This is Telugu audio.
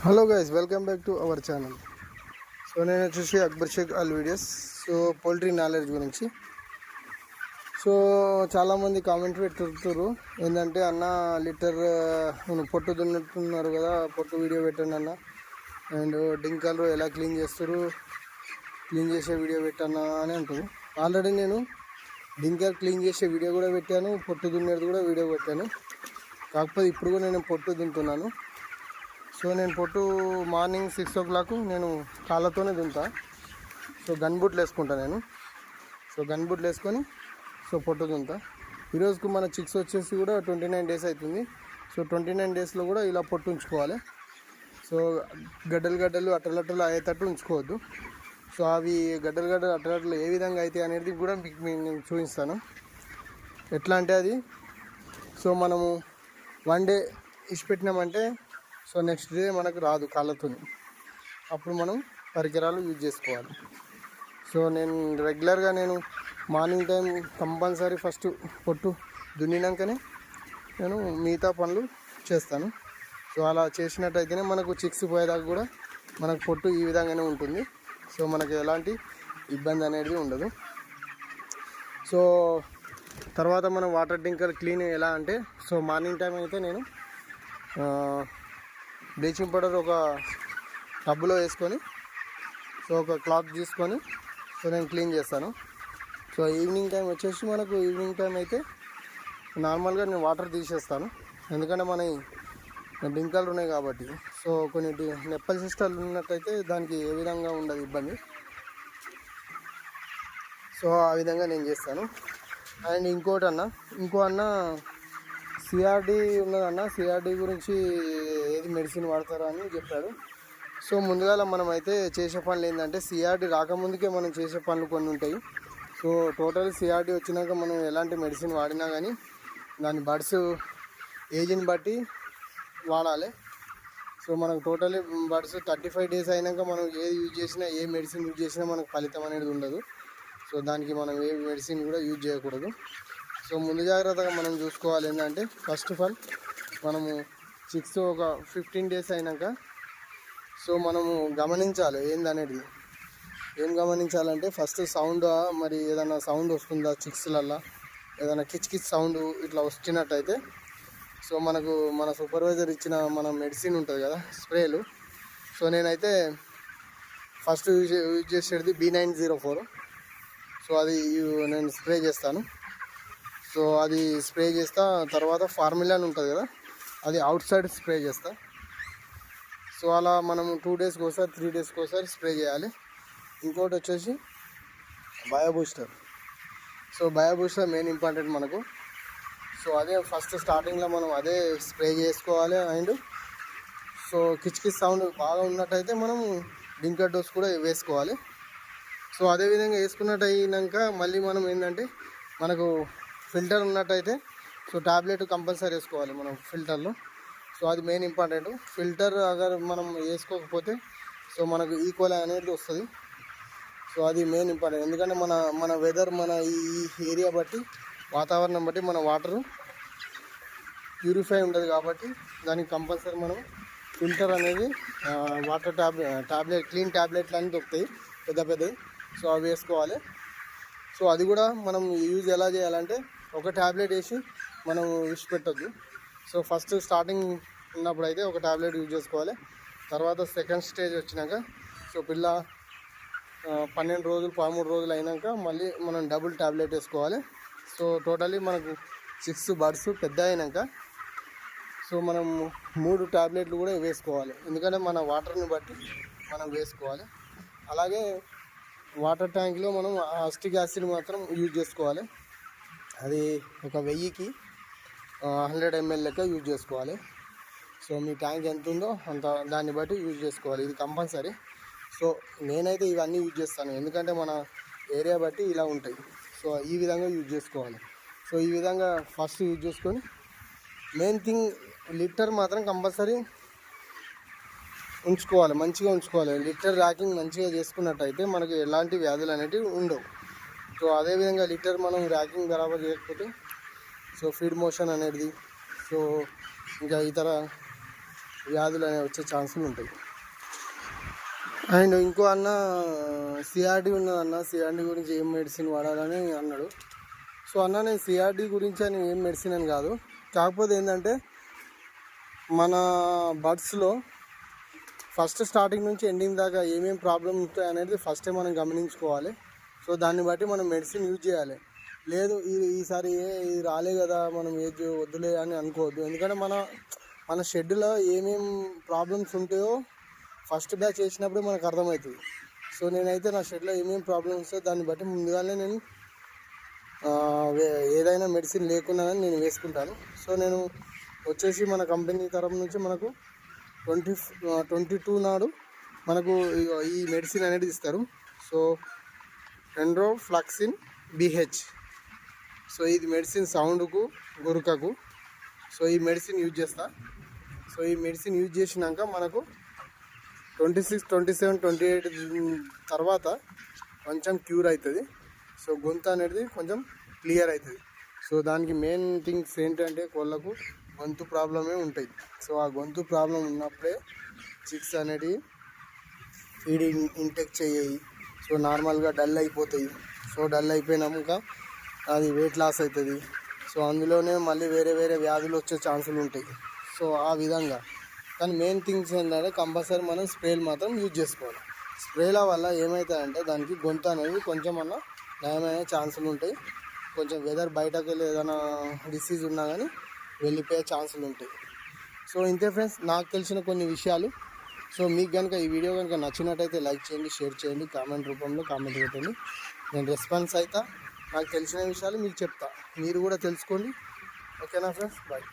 Hello guys, welcome back to our channel. So నేను వచ్చేసి Akbar Shaik all videos. So poultry knowledge గురించి. సో చాలామంది కామెంట్ పెట్టుతున్నారు ఏంటంటే, అన్న లీటర్ పొట్టు దున్నుతున్నారు కదా, పొట్టు వీడియో పెట్టండి అన్న, అండ్ డింకలు ఎలా క్లీన్ చేస్తారు, క్లీన్ చేసే వీడియో పెట్టన్నా అని అంటారు. ఆల్రెడీ నేను డింకర్ క్లీన్ చేసే వీడియో కూడా పెట్టాను, పొట్టు దున్నేది కూడా వీడియో పెట్టాను. కాకపోతే ఇప్పుడు కూడా నేను పొట్టు దున్నుతున్నాను. సో నేను పొట్టు మార్నింగ్ 6 o'clock నేను కాళ్ళతోనే దున్నుతా. సో గన్ బూట్లు వేసుకుంటా నేను. సో గన్ బూట్లు వేసుకొని సో పొట్టు దున్నుతా. ఈరోజుకు మన చిక్స్ వచ్చేసి కూడా 29 days అవుతుంది. సో 29 daysలో కూడా ఇలా పొట్టు ఉంచుకోవాలి. సో గడ్డలు అట్టలట్టలు అయ్యేటట్టు ఉంచుకోవద్దు. సో అవి గడ్డలు అట్టలట్టలు ఏ విధంగా అవుతాయి అనేది కూడా మీకు నేను చూపిస్తాను. ఎట్లా అంటే అది, సో మనము 1 day ఇచ్చిపెట్టినామంటే సో నెక్స్ట్ డే మనకు రాదు కాళ్ళతో. అప్పుడు మనం పరికరాలు యూజ్ చేసుకోవాలి. సో నేను రెగ్యులర్గా నేను మార్నింగ్ టైం కంపల్సరీ ఫస్ట్ పొట్టు దున్నినాకనే నేను మిగతా పనులు చేస్తాను. సో అలా చేసినట్టయితేనే మనకు చిక్స్ పోయేదాకా కూడా మనకు పొట్టు ఈ విధంగానే ఉంటుంది. సో మనకు ఎలాంటి ఇబ్బంది అనేది ఉండదు. సో తర్వాత మనం వాటర్ టింకర్ క్లీన్ ఎలా అంటే, సో మార్నింగ్ టైం అయితే నేను బ్లీచింగ్ పౌడర్ ఒక టబ్లో వేసుకొని, సో ఒక క్లాత్ తీసుకొని సో నేను క్లీన్ చేస్తాను. సో ఈవినింగ్ టైం వచ్చేసి మనకు ఈవినింగ్ టైం అయితే నార్మల్గా నేను వాటర్ తీసేస్తాను. ఎందుకంటే మన డింకలు ఉన్నాయి కాబట్టి. సో కొన్ని నెప్పల్ సిస్టర్లు ఉన్నట్టయితే దానికి ఏ విధంగా ఉండదు ఇబ్బంది. సో ఆ విధంగా నేను చేస్తాను. అండ్ ఇంకో అన్న సిఆర్డి ఉన్నదన్న, సిఆర్డి గురించి ఏది మెడిసిన్ వాడతారా అని చెప్పాడు. సో ముందుగా మనం అయితే చేసే పనులు ఏంటంటే, సిఆర్డి రాకముందుకే మనం చేసే పనులు కొన్ని ఉంటాయి. సో టోటల్ సిఆర్డి వచ్చినాక మనం ఎలాంటి మెడిసిన్ వాడినా కానీ దాని బడ్స్ ఏజ్ని బట్టి వాడాలి. సో మనకు టోటల్లీ బడ్స్ 35 days అయినాక మనం ఏది యూజ్ చేసినా, ఏ మెడిసిన్ యూజ్ చేసినా మనకు ఫలితం అనేది ఉండదు. సో దానికి మనం ఏ మెడిసిన్ కూడా యూజ్ చేయకూడదు. సో ముందు జాగ్రత్తగా మనం చూసుకోవాలి ఏంటంటే, ఫస్ట్ ఆఫ్ ఆల్ మనము చిక్స్ ఒక 15 days అయినాక సో మనము గమనించాలి ఏందనేది. ఏం గమనించాలంటే, ఫస్ట్ సౌండ్, మరి ఏదైనా సౌండ్ వస్తుందా చిక్స్లల్లో, ఏదైనా కిచ్ సౌండ్ ఇట్లా వచ్చినట్టయితే సో మనకు మన సూపర్వైజర్ ఇచ్చిన మన మెడిసిన్ ఉంటుంది కదా, స్ప్రేలు. సో నేనైతే ఫస్ట్ యూజ్ చేసేది B904. సో అది నేను స్ప్రే చేస్తాను. సో అది స్ప్రే చేస్తా. తర్వాత ఫార్ములా అని ఉంటుంది కదా, అది అవుట్ సైడ్ స్ప్రే చేస్తా. సో అలా మనం 2 daysకి ఒకసారి 3 daysకి ఒకసారి స్ప్రే చేయాలి. ఇంకోటి వచ్చేసి బయోబూస్టర్. సో బయోబూస్టర్ మెయిన్ ఇంపార్టెంట్ మనకు. సో అదే ఫస్ట్ స్టార్టింగ్లో మనం అదే స్ప్రే చేసుకోవాలి. అండ్ సో కిచ్ సౌండ్ బాగా ఉన్నట్టయితే మనం డింకర్ డోస్ కూడా వేసుకోవాలి. సో అదేవిధంగా వేసుకున్నట్టు అయినాక మళ్ళీ మనం ఏంటంటే, మనకు ఫిల్టర్ ఉన్నట్టయితే సో ట్యాబ్లెట్ కంపల్సరీ వేసుకోవాలి మనం ఫిల్టర్లో. సో అది మెయిన్ ఇంపార్టెంట్. ఫిల్టర్ అగర్ మనం వేసుకోకపోతే సో మనకు ఈక్వల్ అనేది వస్తుంది. సో అది మెయిన్ ఇంపార్టెంట్. ఎందుకంటే మన వెదర్, మన ఈ ఏరియా బట్టి, వాతావరణం బట్టి మన వాటరు ప్యూరిఫై ఉంటుంది కాబట్టి దానికి కంపల్సరీ మనం ఫిల్టర్ అనేది వాటర్ ట్యాబ్లెట్ క్లీన్ ట్యాబ్లెట్లు అని దొరుకుతాయి పెద్దవి. సో అవి వేసుకోవాలి. సో అది కూడా మనం యూజ్ ఎలా చేయాలంటే, ఒక ట్యాబ్లెట్ వేసి మనం విడిచిపెట్టద్దు. సో ఫస్ట్ స్టార్టింగ్ ఉన్నప్పుడు అయితే ఒక ట్యాబ్లెట్ యూజ్ చేసుకోవాలి. తర్వాత సెకండ్ స్టేజ్ వచ్చినాక సో పిల్ల 12 రోజులు 13 రోజులు అయినాక మళ్ళీ మనం డబుల్ ట్యాబ్లెట్ వేసుకోవాలి. సో టోటలీ మనకు 6 బర్డ్స్ పెద్ద అయినాక సో మనం 3 ట్యాబ్లెట్లు కూడా వేసుకోవాలి. ఎందుకంటే మన వాటర్ని బట్టి మనం వేసుకోవాలి. అలాగే వాటర్ ట్యాంక్లో మనం అస్టిక్ యాసిడ్ మాత్రం యూజ్ చేసుకోవాలి. అది ఒక 1000కి 100 ml లెక్క యూజ్ చేసుకోవాలి. సో మీ ట్యాంక్ ఎంత ఉందో అంత దాన్ని బట్టి యూజ్ చేసుకోవాలి. ఇది కంపల్సరీ. సో నేనైతే ఇవన్నీ యూజ్ చేస్తాను, ఎందుకంటే మన ఏరియా బట్టి ఇలా ఉంటాయి. సో ఈ విధంగా యూజ్ చేసుకోవాలి. సో ఈ విధంగా ఫస్ట్ యూజ్ చేసుకొని, మెయిన్ థింగ్ లిటర్ మాత్రం కంపల్సరీ ఉంచుకోవాలి, మంచిగా ఉంచుకోవాలి. లిటర్ ర్యాకింగ్ మంచిగా చేసుకున్నట్టయితే మనకి ఎలాంటి వ్యాధులు అనేవి ఉండవు. సో అదేవిధంగా లిటర్ మనం ర్యాకింగ్ బరాబర్ చేయకపోతే సో ఫీడ్ మోషన్ అనేది, సో ఇంకా ఇతర వ్యాధులు అనేవి వచ్చే ఛాన్సులు ఉంటాయి. అండ్ ఇంకో అన్న సిఆర్డి ఉన్నదన్న, సిఆర్డి గురించి ఏం మెడిసిన్ వాడాలని అన్నాడు. సో అన్న నేను సిఆర్డి గురించి అని ఏం మెడిసిన్ అని కాదు, కాకపోతే ఏంటంటే మన బర్డ్స్లో ఫస్ట్ స్టార్టింగ్ నుంచి ఎండింగ్ దాకా ఏమేమి ప్రాబ్లమ్ ఉంటాయి అనేది ఫస్టే మనం గమనించుకోవాలి. సో దాన్ని బట్టి మనం మెడిసిన్ యూజ్ చేయాలి. లేదు ఈసారి ఇది రాలే కదా మనం ఏజ్ వద్దులే అని అనుకోవద్దు. ఎందుకంటే మన షెడ్లో ఏమేమి ప్రాబ్లమ్స్ ఉంటాయో ఫస్ట్ బ్యాచ్ వేసినప్పుడు మనకు అర్థమవుతుంది. సో నేనైతే నా షెడ్లో ఏమేమి ప్రాబ్లమ్స్ వస్తాయో దాన్ని బట్టి ముందుగానే నేను ఏదైనా మెడిసిన్ లేకున్నా కానీ నేను వేసుకుంటాను. సో నేను వచ్చేసి మన కంపెనీ తరఫు నుంచి మనకు 22 నాడు మనకు ఈ మెడిసిన్ అనేది ఇస్తారు. So enrofloxacin BH. సో ఇది మెడిసిన్ సౌండ్కు, గురకకు. సో ఈ మెడిసిన్ యూజ్ చేస్తా. సో ఈ మెడిసిన్ యూజ్ చేసినాక మనకు 26, 27, 28 తర్వాత కొంచెం క్యూర్ అవుతుంది. సో గొంతు అనేది కొంచెం క్లియర్ అవుతుంది. సో దానికి మెయిన్ థింగ్స్ ఏంటంటే కోళ్ళకు గొంతు ప్రాబ్లమే ఉంటాయి. సో ఆ గొంతు ప్రాబ్లం ఉన్నప్పుడే చిక్స్ అనేటివి ఫీడింగ్ ఇంటెక్ చేయయి. సో నార్మల్గా డల్ అయిపోతాయి. సో డల్ అయిపోయినాక అది వెయిట్ లాస్ అవుతుంది. సో అందులోనే మళ్ళీ వేరే వేరే వ్యాధులు వచ్చే ఛాన్సులు ఉంటాయి. సో ఆ విధంగా కానీ మెయిన్ థింగ్స్ ఏంటంటే కంపల్సరీ మనం స్ప్రేలు మాత్రం యూజ్ చేసుకోవాలి. స్ప్రేల వల్ల ఏమవుతాయంటే దానికి గొంతు అనేది కొంచెం అన్న నయమయ్యే ఛాన్సులు ఉంటాయి. కొంచెం వెదర్ బయటకు వెళ్ళి ఏదైనా డిసీజ్ ఉన్నా కానీ వెళ్ళిపోయే ఛాన్సులు ఉంటాయి. సో ఇంతే ఫ్రెండ్స్, నాకు తెలిసిన కొన్ని విషయాలు. సో మీకు కనుక ఈ వీడియో కనుక నచ్చినట్టయితే లైక్ చేయండి, షేర్ చేయండి, కామెంట్ రూపంలో కామెంట్ పెట్టండి. నేను రెస్పాన్స్ అవుతా. నాకు తెలిసిన విషయాలు మీకు చెప్తా, మీరు కూడా తెలుసుకోండి. ఓకేనా ఫ్రెండ్స్, బాయ్.